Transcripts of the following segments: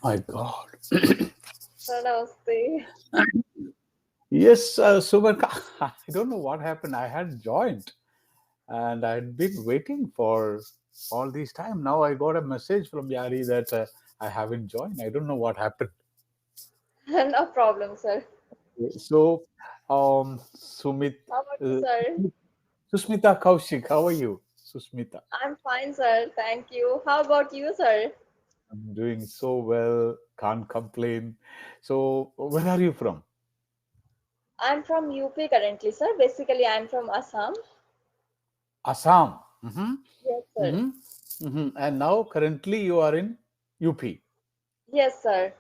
My God. So namaste. Yes, Subarka, I don't know what happened. I had joined and I had been waiting for all this time. Now I got a message from Yari that I haven't joined. I don't know what happened. No problem, sir. So, Sumit, How about you, uh, sir? Susmita Kaushik, how are you? Susmita, I'm fine, sir. Thank you. How about you, sir? I'm doing so well, can't complain. So, where are you from? I'm from UP currently, sir. Basically, I'm from Assam. Assam. Mm-hmm. Yes, sir. Mm-hmm. Mm-hmm. And now, currently, you are in UP. Yes, sir.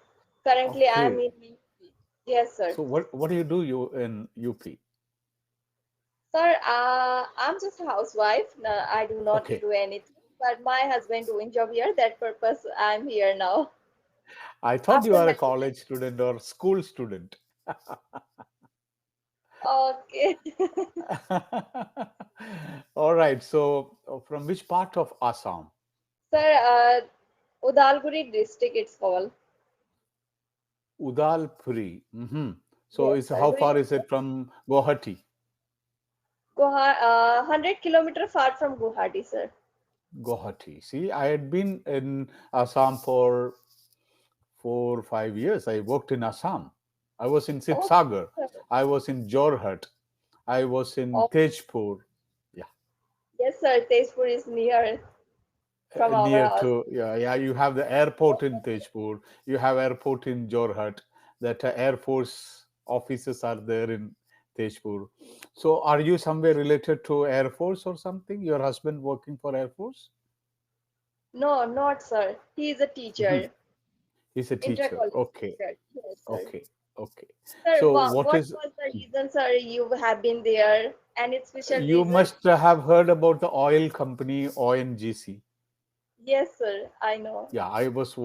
Currently, I'm Okay. in UP. Yes, sir. So what do you in UP? Sir, I'm just a housewife. No, I do not Okay. do anything. But my husband doing job here. That purpose, I'm here now. I thought you After are a marriage. college student or school student. Okay. All right. So from which part of Assam? Sir, Udalguri district it's called. Udalpuri. Mm-hmm. So Yes, is sir. how Do you far is it from Guwahati? Guwahati, 100 kilometer far from Guwahati, sir. Guwahati. See, I had been in Assam for 4 5 years. I worked in Assam. I was in Oh, Sibsagar. sir. I was in Jorhat. I was in Oh, Tejpur. Yeah, yes, sir. Tezpur is near from our near house. to yeah. You have the airport in Tejpur. You have airport in Jorhat. That Air Force offices are there in Tejpur. So, are you somewhere related to Air Force or something? Your husband working for Air Force? No, not sir. He is a Mhm. teacher, He's a teacher. inter-college Okay, teacher. Yes, sir. okay, okay. Sir, So, what, what what is was the reason, sir, you have been there? Any special you reason? must have heard about the oil company ONGC. Yes, sir. I know. Yeah, I was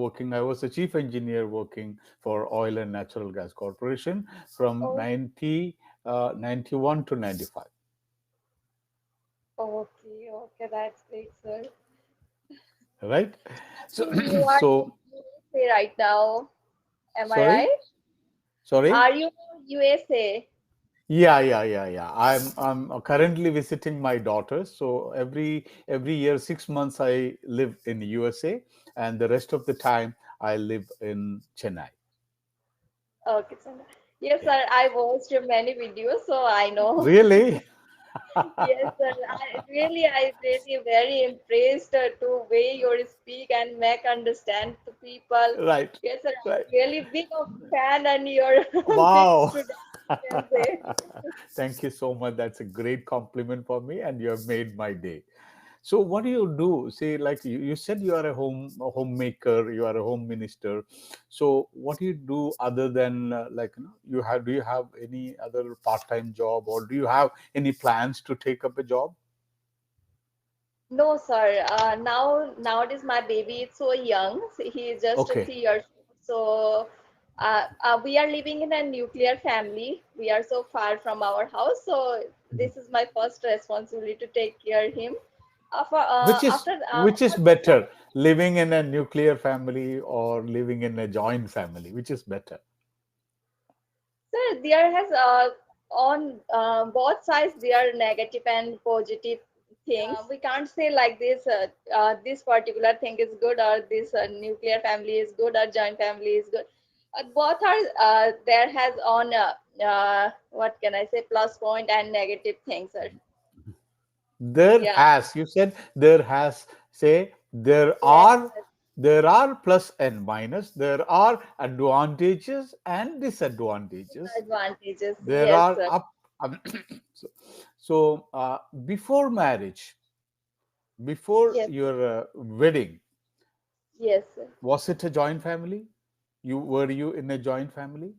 a chief engineer working for Oil and Natural Gas Corporation from Oh, 91 to 95, okay, okay. That's great, sir. right? I So, think you are so in USA right now. Am I sorry, right? sorry. Are you USA? Yeah. I'm currently visiting my daughters. So every year, 6 months I live in USA, and the rest of the time I live in Chennai. Okay, sir. Yes, Yeah, sir. I watched your many videos, so I know. really. Yes, sir. I really very impressed to way you speak and make understand to people. Right, Yes, sir. right. I'm really big of fan and you're big Wow. student, you can say. Thank you so much. That's a great compliment for me, and you have made my day. So, what do you do? See, like you said, you are a homemaker, you are a home minister. So, what do you do other than you have? Do you have any other part-time job, or do you have any plans to take up a job? No, sir. Nowadays my baby is so young. He is just Okay. 3 years old. So we are living in a nuclear family. We are so far from our house. So this is my first responsibility to take care of him. Which is Apart from that, better, living in a nuclear family or living in a joint family? Which is better? sir, there has on both sides there are negative and positive things. We can't say like this. This particular thing is good, or this nuclear family is good, or joint family is good. Both are there has on what can I say, plus point and negative things, sir. There Yeah. has, you said there has, say Yes. there are plus and minus, there are advantages and disadvantages, Disadvantages. there Yes, are sir. up so, before marriage, before Yes. your wedding, Yes, sir. was it a joint family? You in a joint family?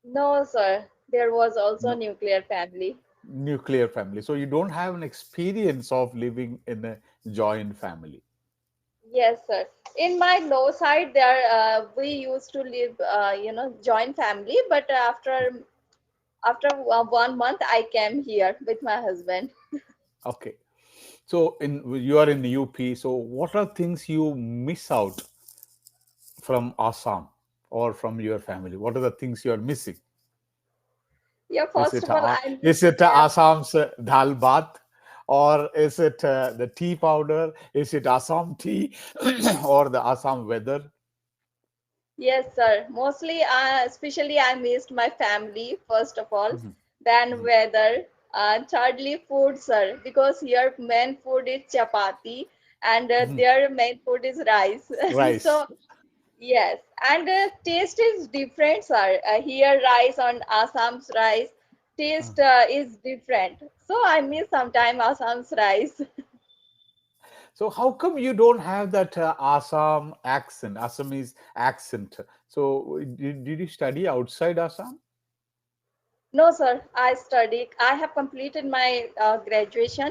No, sir. There was also No, nuclear family. nuclear family. So you don't have an experience of living in a joint family. Yes, sir. In my low side, there we used to live, joint family. But after 1 month, I came here with my husband. Okay. So in you are in UP. So what are things you miss out from Assam? or from your family? What are the things you are missing? Yeah, Is first it of all, I miss them. Assam's dal bhat, or is it the tea powder? Is it Assam tea, or the Assam weather? Yes, sir. Mostly, especially I missed my family, first of all, Mhm, then mhm, weather, thirdly food, sir, because here main food is chapati and mhm. their main food is rice. Rice. So, yes, and taste is different, sir. Here rice on Assam's rice, Uh, taste is different. So I miss sometime Assam's rice. So how come you don't have that Assam accent, Assamese accent? So did you study outside Assam? No, sir. I study. I have completed my graduation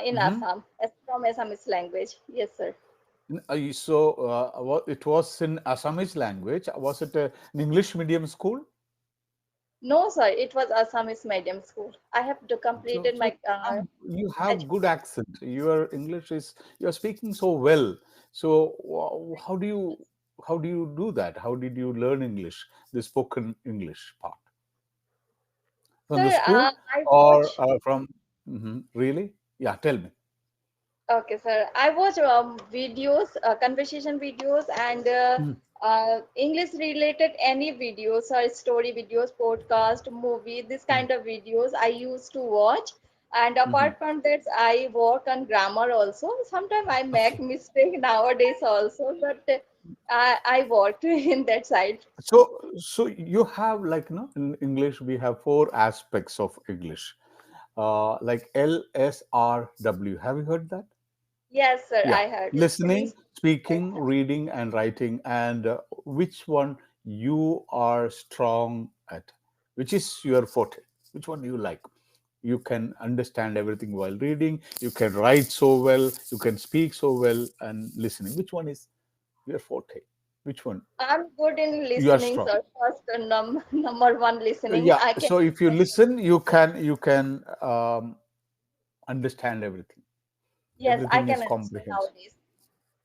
in Hmm. Assam from Assamese language. Yes, sir. So it was in Assamese language. Was it an English medium school? No, sir. It was Assamese medium school. I have So completed so my you have good education. accent. Your English is you're speaking so well. So how do you do that? How did you learn English, the spoken English part? From the Sir, school I or watch. from Mhm. Really? Yeah, tell me. Okay, sir. I watch videos, conversation videos, and Mhm. English related any videos or story videos, podcast, movie, this Mhm. kind of videos I used to watch. And Mhm. apart from that, I work on grammar also. Sometimes I make Okay. mistake nowadays also, but I worked in that side. So you have like in English we have four aspects of English. Like LSRW. Have you heard that? Yes, sir. Yeah, I heard listening. listening, speaking, reading, and writing. And which one you are strong at? Which is your forte? Which one you like? You can understand everything while reading. You can write so well. You can speak so well, and listening. Which one is your forte? Which one I'm good in you are listening, strong? sir. First, number one, listening. Yeah. I can So if you listen. listen, you can understand everything. Yes, I Everything can is understand comprehensive. nowadays.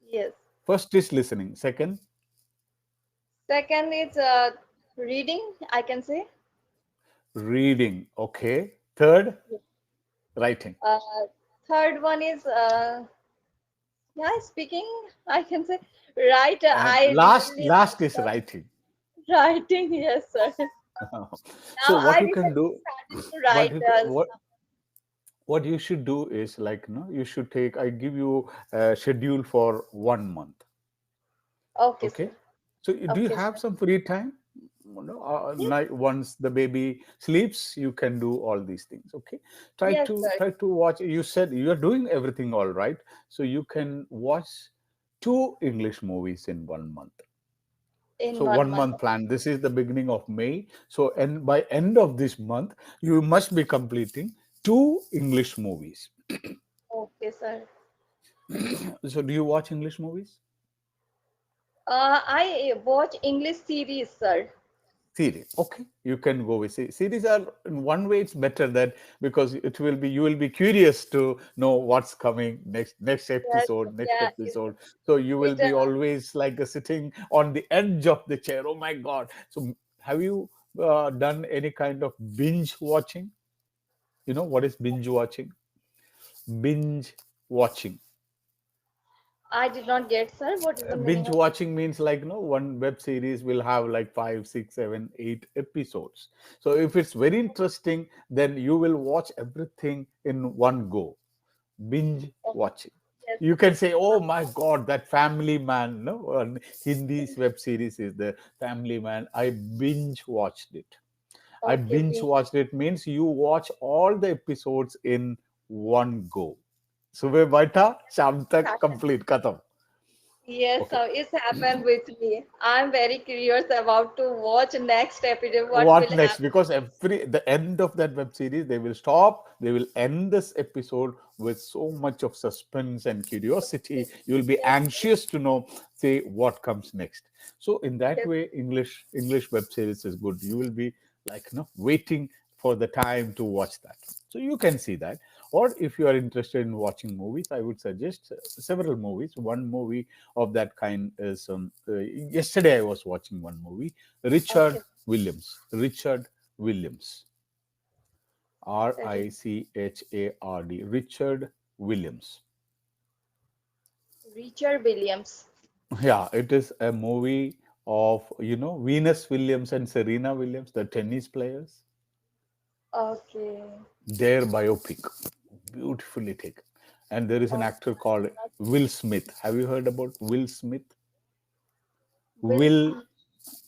Yes. First is listening. Second, Second is reading, I can say. reading. Okay. Third, writing. Uh, Third one is yeah, speaking, I can say. Right, And I recently last is started writing. writing. Yes, sir. So Now what I you can recently do, started to what write. you ca- what you should do is like you should take. I give you a schedule for 1 month. Okay, Okay. sir. So do you Okay, have sir. some free time? Yes, Night once the baby sleeps, you can do all these things. Okay. Try yes, to sir. try to watch. You said you are doing everything all right, so you can watch two English movies in 1 month. In So one one month. month plan. This is the beginning of May. So and by end of this month, you must be completing two English movies. Okay, sir. So do you watch English movies? I watch English series, sir. Series. Okay, you can go with series. Are in one way it's better that because it will be you will be curious to know what's coming Yes, next yeah. episode. So you will It be always like sitting on the edge of the chair. Oh my God! So have you done any kind of binge watching? You know what is binge watching? Binge watching. I did not get, sir. What is the meaning Binge of? watching means like one web series will have like 5, 6, 7, 8 episodes. So if it's very interesting, then you will watch everything in one go. Binge Oh, watching. yes. You can say, "Oh my God, that Family Man." No, Hindi's web series is the Family Man. I binge watched it. I Okay, binge watched it means you watch all the episodes in one go. सुबह बैठा शाम तक complete खत्म. yes, Okay. so it's happened with me. I'm very curious about to watch next episode. What What will next? happen? Because every the end of that web series, they will stop. They will end this episode with so much of suspense and curiosity. You will be Yes, anxious to know, say, what comes next. So in that yes, way, English web series is good. You will be like waiting for the time to watch that. So you can see that. Or if you are interested in watching movies, I would suggest several movies. One movie of that kind is yesterday I was watching one movie, Richard Okay. Williams. Richard Williams. That is Richard. Richard Williams. Richard Williams. Yeah, it is a movie of, Venus Williams and Serena Williams, the tennis players. Okay. Their biopic, beautifully taken. And there is an Oh, actor called Will Smith. Have you heard about Will Smith? Will Will Smith.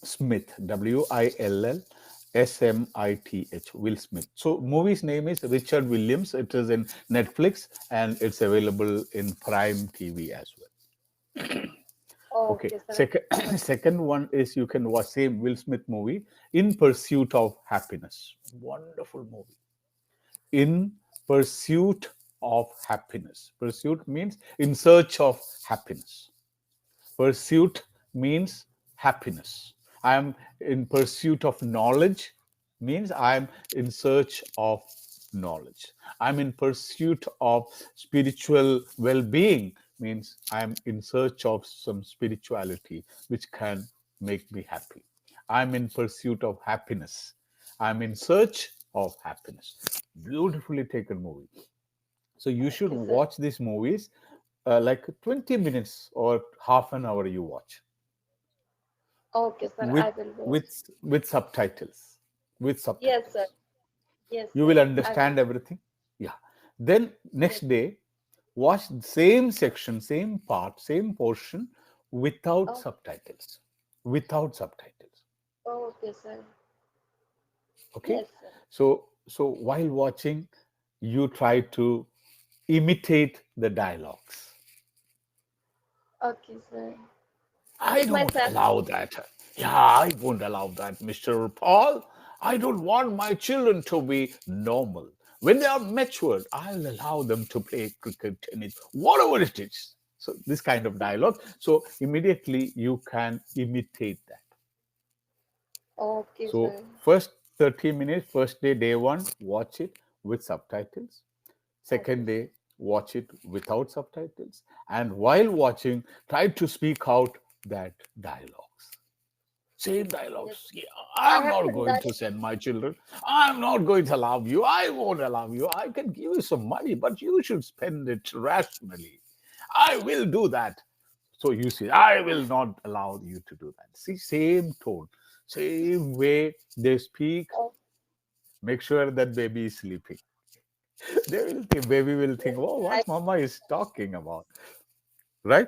Smith, WILLSMITH, Will Smith. So movie's name is Richard Williams. It is in Netflix and it's available in Prime TV as well. Okay. Okay, sir. Second, second one is you can watch same Will Smith movie, In Pursuit of Happiness. Wonderful movie. In Pursuit of Happiness. Pursuit means in search of happiness. Pursuit means happiness. I am in pursuit of knowledge means I am in search of knowledge. I'm in pursuit of spiritual well-being means I am in search of some spirituality which can make me happy. I'm in pursuit of happiness. I'm in search of happiness. Beautifully taken movie. So you should Okay, sir. watch these movies like 20 minutes or half an hour you watch Okay, sir. with I will watch. with subtitles with Yes, sir. subtitles Yes, you sir. will I will. understand everything. Yeah, then Yes. next day watch the same section, same part, same portion without Oh, subtitles. Without subtitles. okay, sir. Okay. Yes, sir. So while watching you try to imitate the dialogues. Okay, sir. I With don't myself. allow that. Yeah, I won't allow that, Mr. Paul. I don't want my children to be normal. When they are matured, I'll allow them to play cricket, tennis, whatever it is. So, this kind of dialogue. So, immediately you can imitate that. Okay, So, sir. first 30 minutes, first day, day one, watch it with subtitles. Okay, Second sir. day, watch it without subtitles. And while watching, try to speak out that dialogues. Same Yes. dialogues. Yeah, I I'm have not done going it. to send my children. I'm not going to allow you. I won't allow you. I can give you some money, but you should spend it rationally. I will do that. So you see, I will not allow you to do that. See, same tone, same way they speak. Oh, Make sure that baby is sleeping. They will think, baby will yes, think, oh, I, what mama is talking about, right?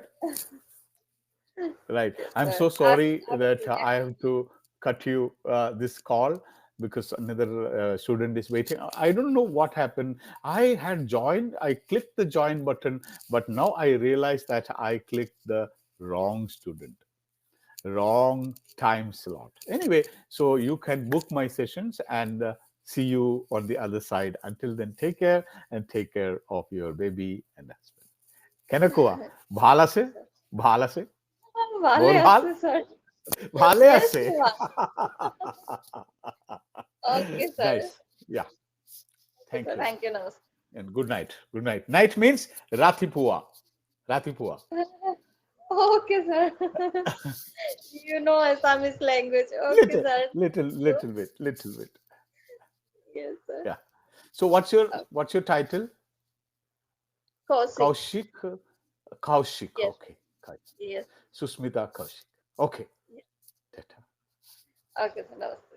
Right. yes, I'm sir. so sorry I will that do that. I have to cut you this call because another student is waiting. I don't know what happened. I had joined, I clicked the join button, but now I realize that I clicked the wrong student, wrong time slot. Anyway, so you can book my sessions and see you on the other side. Until then, take care and take care of your baby and husband. কেনেকুৱা ভাল আছে Sir. ভাল আছে ভালে বৰ ভাল আছে, sir. ভালে Yes, আছে sir. Okay, sir. nice. Yeah, Okay, thank sir. you Thank you, Namaste. and good night. Good night. Night means ratipua. Ratipua. Okay, sir. You know Assamese language. Okay, Little, sir. little bit. Yes, sir. Yeah. So what's your Uh, title? Kaushik. Kaushik. Kaushik. Yes, Okay. Kaushik. yes, Susmita Kaushik. Okay. yes. Tata. Okay, sir. Namaste.